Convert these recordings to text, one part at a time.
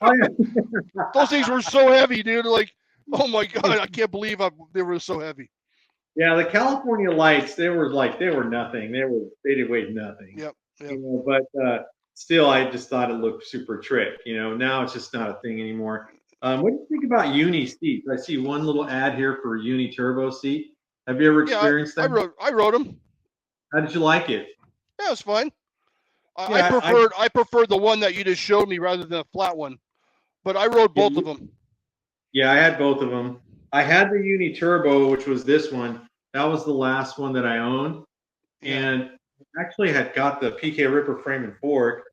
Oh, yeah. Those things were so heavy, dude. Like, oh my god, I can't believe they were so heavy. Yeah, the California lights, they were nothing. They did weigh nothing. Yep, You yep. know, but still I just thought it looked super trick. You know, now it's just not a thing anymore. What do you think about uni seats? I see one little ad here for a uni turbo seat. Have you ever Yeah, experienced I that? rode. I rode them. How did you like it? Yeah, it was fine. I Yeah, preferred. I preferred the one that you just showed me rather than a flat one. But I rode both of yeah, them. yeah, I had both of them. I had the uni turbo, which was this one. That was the last one that I owned, Yeah, and actually had got the PK Ripper frame and fork,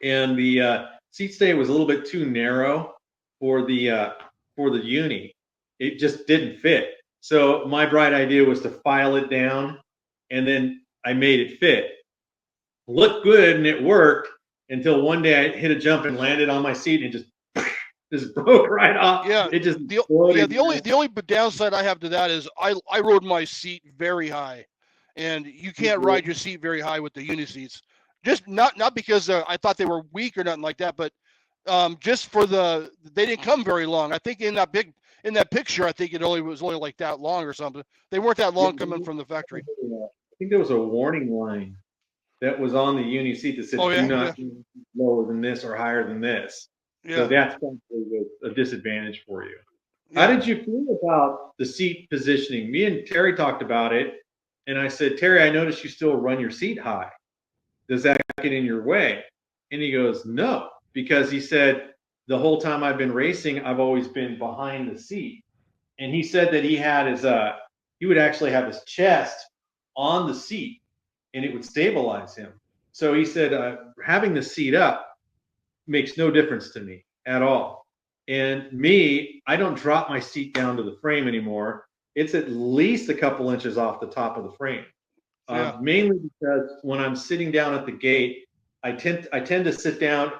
and the seat stay was a little bit too narrow for the uni. It just didn't fit. So my bright idea was to file it down, and then I made it fit. Looked good and it worked until one day I hit a jump and landed on my seat and just broke right off. yeah. It just Yeah, exploded. the only downside I have to that is I rode my seat very high, and you can't ride your seat very high with the uni seats. Just not because I thought they were weak or nothing like that, but just for they didn't come very long. I think in that picture, I think it only was only like that long or something. They weren't that Yeah, long coming from the factory. I think there was a warning line that was on the uni seat that Oh said, "Do yeah, yeah, not lower than this or higher than this." So yeah, that's probably a disadvantage for you. How yeah. did you feel about the seat positioning? Me and Terry talked about it, and I said, Terry, I noticed you still run your seat high. Does that get in your way? And he goes, no, because he said, the whole time I've been racing, I've always been behind the seat. And he said that he would actually have his chest on the seat and it would stabilize him. So he said, having the seat up makes no difference to me at all. And me, I don't drop my seat down to the frame anymore. It's at least a couple inches off the top of the frame. Yeah. Mainly because when I'm sitting down at the gate, I tend to sit down.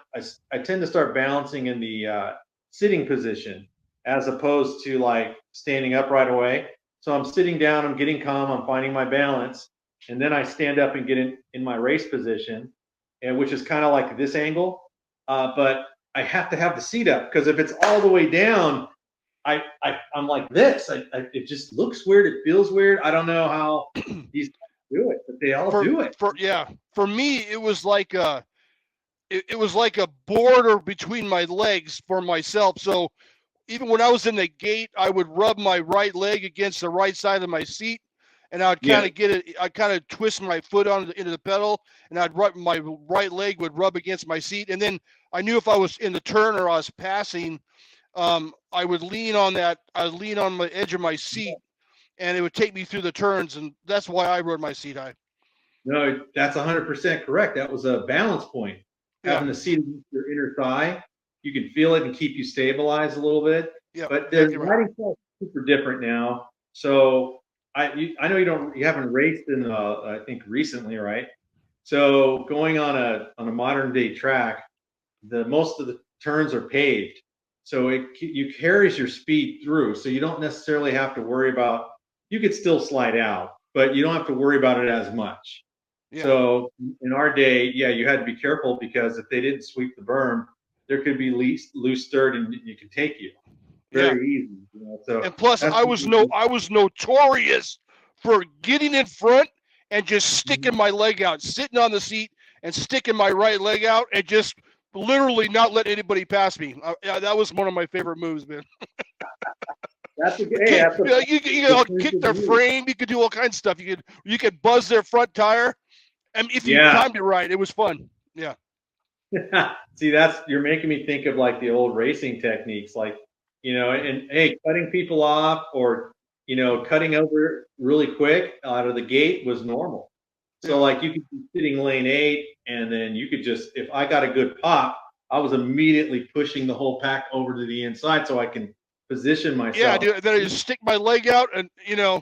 I tend to start balancing in the sitting position as opposed to like standing up right away. So I'm sitting down. I'm getting calm. I'm finding my balance, and then I stand up and get in my race position, and which is kind of like this angle. But I have to have the seat up because if it's all the way down, I'm like this. It just looks weird. It feels weird. I don't know how these guys do it, but they all for do it. for me, it was like it was like a border between my legs for myself. So even when I was in the gate, I would rub my right leg against the right side of my seat, and I'd kind Yeah, of get it. I'd kind of twist my foot into the pedal, and I'd rub my right leg would rub against my seat, and then I knew if I was in the turn or I was passing, I would lean on that. I'd lean on the edge of my seat, and it would take me through the turns, and that's why I rode my seat high. no, that's 100% correct. That was a balance point. Yeah, Having the seat against your inner thigh, you can feel it and keep you stabilized a little bit. yeah, But the exactly right. riding style is super different now. So I know you haven't raced in I think recently, right? So going on a modern day track, the most of the turns are paved, so you carries your speed through. So you don't necessarily have to worry about. You could still slide out, but you don't have to worry about it as much. Yeah, So in our day, yeah, you had to be careful because if they didn't sweep the berm, there could be loose dirt and you could take you yeah. very easy. You know? So And plus, that's I was notorious for getting in front and just sticking my leg out, sitting on the seat and sticking my right leg out, and just literally not let anybody pass me. Yeah, that was one of my favorite moves, man. that's a, hey, Kick, that's a you kick their move. frame. You could do all kinds of stuff. You could buzz their front tire. And if you Yeah. timed it right, it was fun. Yeah, See, that's you're making me think of like the old racing techniques, like and hey, cutting people off or cutting over really quick out of the gate was normal. So yeah, like you could be sitting lane 8, and then you could just if I got a good pop, I was immediately pushing the whole pack over to the inside so I can position yeah, myself. dude. Then I just stick my leg out, and Yeah,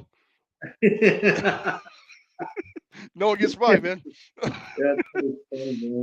no one gets by, man. that's so funny, man.